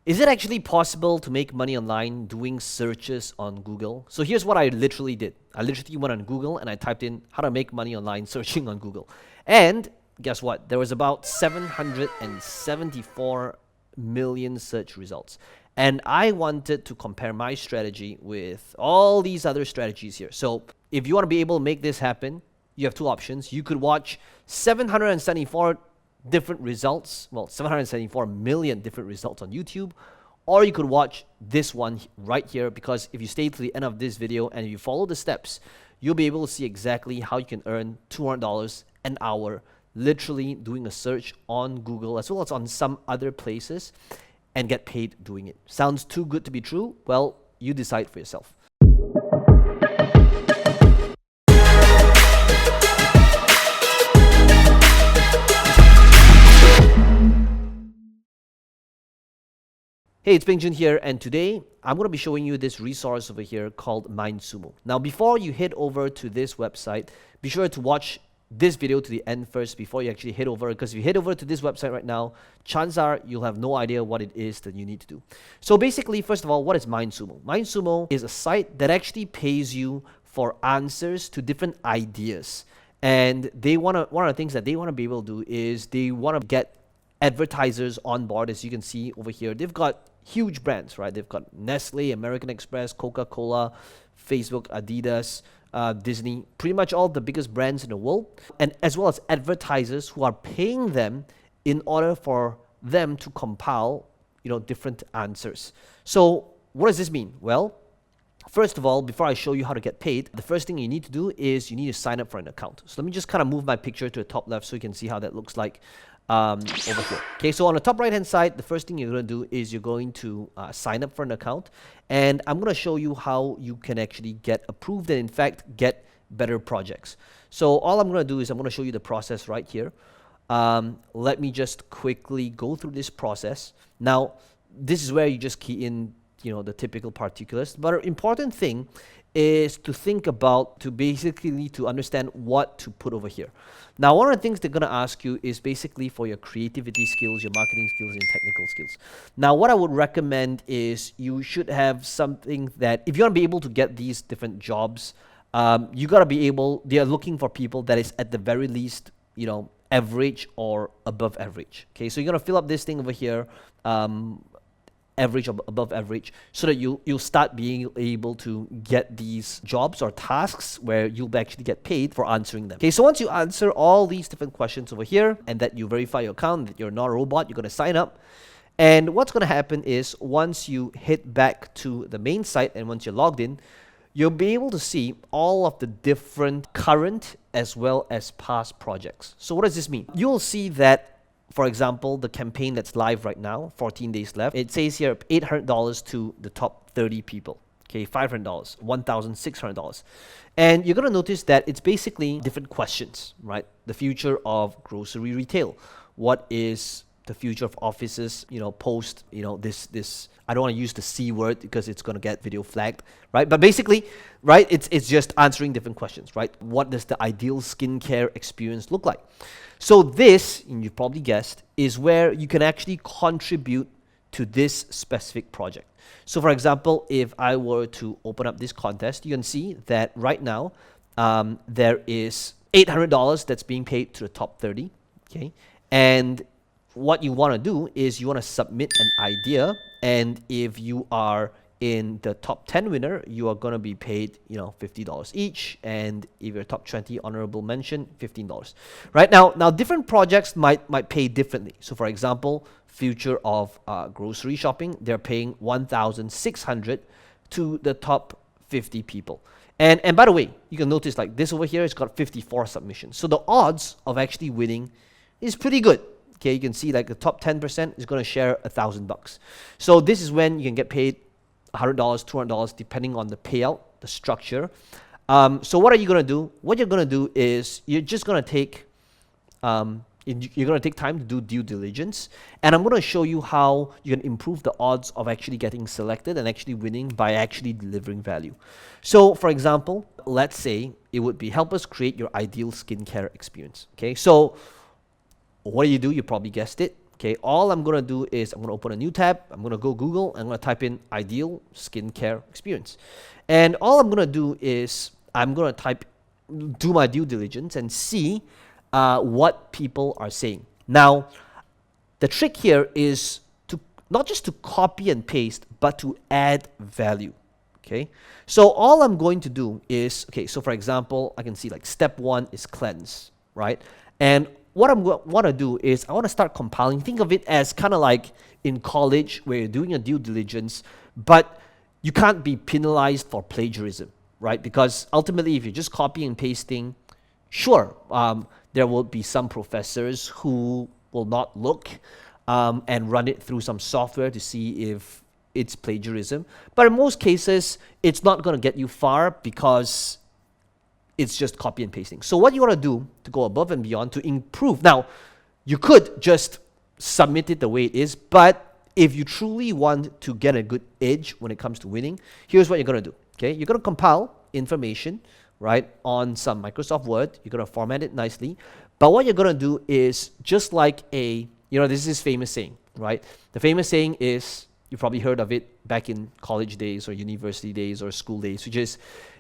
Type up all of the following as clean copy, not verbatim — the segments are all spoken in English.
Is it actually possible to make money online doing searches on Google? So here's what I literally did. I literally went on Google and I typed in how to make money online searching on Google. And guess what? There was about 774 million search results. And I wanted to compare my strategy with all these other strategies here. So if you want to be able to make this happen, you have two options. You could watch 774 different results, well, 774 million different results on YouTube, or you could watch this one right here, because if you stay to the end of this video and if you follow the steps, you'll be able to see exactly how you can earn $200 an hour literally doing a search on Google as well as on some other places and get paid doing it. Sounds too good to be true? Well, you decide for yourself. Hey, it's Peng Joon here, and today I'm going to be showing you this resource over here called MindSumo. Now, before you head over to this website, be sure to watch this video to the end first before you actually head over, because if you head over to this website right now, chances are you'll have no idea what it is that you need to do. So basically, first of all, what is MindSumo? MindSumo is a site that actually pays you for answers to different ideas. And one of the things that they want to be able to do is they want to get advertisers on board. As you can see over here, they've got huge brands, right? They've got Nestle, American Express, Coca-Cola, Facebook, Adidas, Disney, pretty much all the biggest brands in the world, and as well as advertisers who are paying them in order for them to compile, different answers. So what does this mean? Well, first of all, before I show you how to get paid, the first thing you need to do is you need to sign up for an account. So let me just kind of move my picture to the top left so you can see how that looks like over here. Okay, so on the top right hand side, the first thing you're going to do is you're going to sign up for an account, and I'm going to show you how you can actually get approved and in fact get better projects. So all I'm going to do is I'm going to show you the process right here. Let me just quickly go through this process. Now, this is where you just key in the typical particulars, but an important thing is to think about, to understand what to put over here. Now, one of the things they're going to ask you is basically for your creativity skills, your marketing skills, and technical skills. Now, what I would recommend is you should have something that, if you want to be able to get these different jobs, you got to be able, they are looking for people that is at the very least, average or above average. Okay, so you're going to fill up this thing over here, average or above average, so that you'll start being able to get these jobs or tasks where you'll actually get paid for answering them. Okay, so once you answer all these different questions over here and that you verify your account, that you're not a robot, you're going to sign up. And what's going to happen is once you hit back to the main site and once you're logged in, you'll be able to see all of the different current as well as past projects. So what does this mean? You'll see that, for example, the campaign that's live right now, 14 days left, it says here $800 to the top 30 people. Okay, $500, $1,600. And you're going to notice that it's basically different questions, right? The future of grocery retail. What is the future of offices, post, this, I don't want to use the C word because it's going to get video flagged, right? But basically, right, it's just answering different questions, right? What does the ideal skincare experience look like? So this, and you've probably guessed, is where you can actually contribute to this specific project. So for example, if I were to open up this contest, you can see that right now, there is $800 that's being paid to the top 30, okay? And what you want to do is you want to submit an idea, and if you are in the top 10 winner, you are going to be paid, $50 each, and if you're top 20 honorable mention, $15. Right now different projects might pay differently. So for example, future of grocery shopping, they're paying $1,600 to the top 50 people. And by the way, you can notice like this over here, it's got 54 submissions. So the odds of actually winning is pretty good. Okay, you can see like the top 10% is going to share $1,000. So this is when you can get paid $100, $200, depending on the payout, the structure. So what are you going to do? What you're going to do is you're just going to take time to do due diligence, and I'm going to show you how you can improve the odds of actually getting selected and actually winning by actually delivering value. So for example, let's say it would be help us create your ideal skincare experience. Okay, so what do? You probably guessed it. Okay, all I'm gonna do is I'm gonna open a new tab. I'm gonna go Google. I'm gonna type in ideal skincare experience, and all I'm gonna do is I'm gonna do my due diligence and see what people are saying. Now, the trick here is to not just to copy and paste, but to add value. Okay, so all I'm going to do is, okay, so for example, I can see like step 1 is cleanse, right? And what I'm want to do is I want to start compiling. Think of it as kind of like in college where you're doing a due diligence, but you can't be penalized for plagiarism, right? Because ultimately, if you're just copying and pasting, sure, there will be some professors who will not look and run it through some software to see if it's plagiarism. But in most cases, it's not going to get you far because it's just copy and pasting. So what you want to do to go above and beyond to improve. Now, you could just submit it the way it is, but if you truly want to get a good edge when it comes to winning, here's what you're going to do. Okay, you're going to compile information, right, on some Microsoft Word. You're going to format it nicely. But what you're going to do is just like this is famous saying, right? The famous saying is, you've probably heard of it back in college days or university days or school days, which is,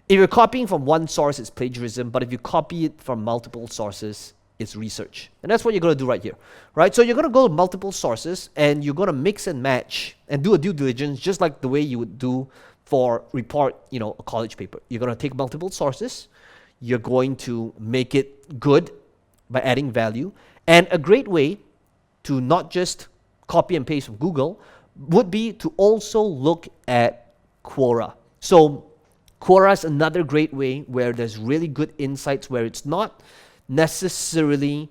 if you're copying from one source, it's plagiarism, but if you copy it from multiple sources, it's research. And that's what you're going to do right here, right? So you're going to go to multiple sources, and you're going to mix and match and do a due diligence just like the way you would do for report, a college paper. You're going to take multiple sources. You're going to make it good by adding value. And a great way to not just copy and paste from Google would be to also look at Quora. So Quora is another great way where there's really good insights where it's not necessarily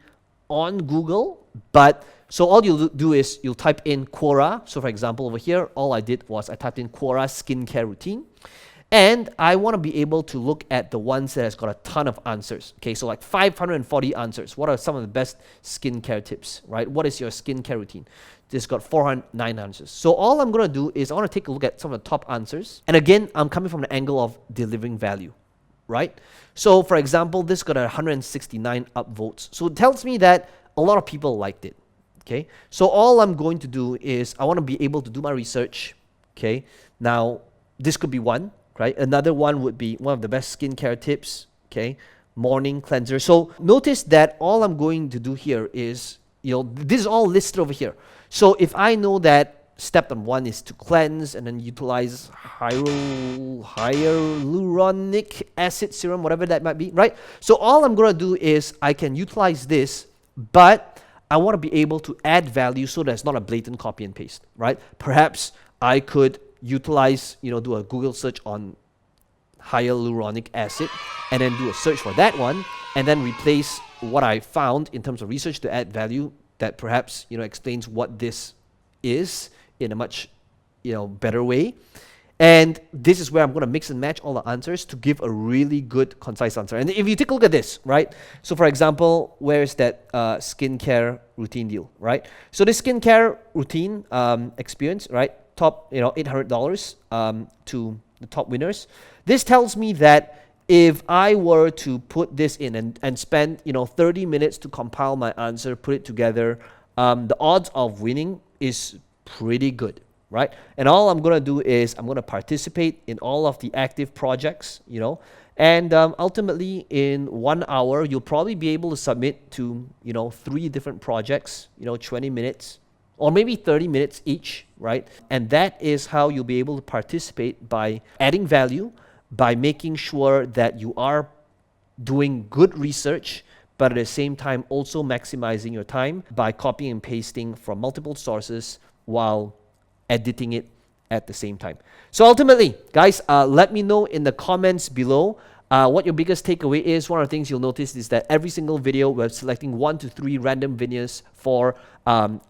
on Google, but so all you'll do is you'll type in Quora. So for example, over here, all I did was I typed in Quora skincare routine. And I want to be able to look at the ones that has got a ton of answers. Okay, so like 540 answers. What are some of the best skincare tips, right? What is your skincare routine? This got 409 answers. So all I'm going to do is I want to take a look at some of the top answers. And again, I'm coming from the angle of delivering value, right? So for example, this got 169 upvotes. So it tells me that a lot of people liked it. Okay, so all I'm going to do is I want to be able to do my research. Okay, now this could be one. Right? Another one would be one of the best skincare tips, okay? Morning cleanser. So notice that all I'm going to do here is, this is all listed over here. So if I know that step number 1 is to cleanse and then utilize hyaluronic acid serum, whatever that might be, right? So all I'm going to do is I can utilize this, but I want to be able to add value so that it's not a blatant copy and paste, right? Perhaps I could utilize, do a Google search on hyaluronic acid and then do a search for that one and then replace what I found in terms of research to add value that perhaps, explains what this is in a much, better way. And this is where I'm going to mix and match all the answers to give a really good, concise answer. And if you take a look at this, right? So for example, where is that skincare routine deal, right? So this skincare routine experience, right? Top, $800 to the top winners. This tells me that if I were to put this in and spend, 30 minutes to compile my answer, put it together, the odds of winning is pretty good, right? And all I'm going to do is I'm going to participate in all of the active projects, and ultimately in 1 hour, you'll probably be able to submit to, 3 different projects, 20 minutes, or maybe 30 minutes each, right? And that is how you'll be able to participate by adding value, by making sure that you are doing good research, but at the same time also maximizing your time by copying and pasting from multiple sources while editing it at the same time. So ultimately, guys, let me know in the comments below what your biggest takeaway is. One of the things you'll notice is that every single video, we're selecting 1 to 3 random videos for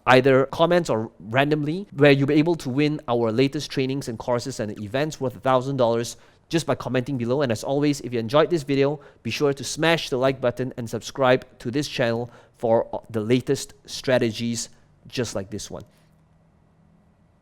either comments or randomly, where you'll be able to win our latest trainings and courses and events worth $1,000 just by commenting below. And as always, if you enjoyed this video, be sure to smash the like button and subscribe to this channel for the latest strategies just like this one.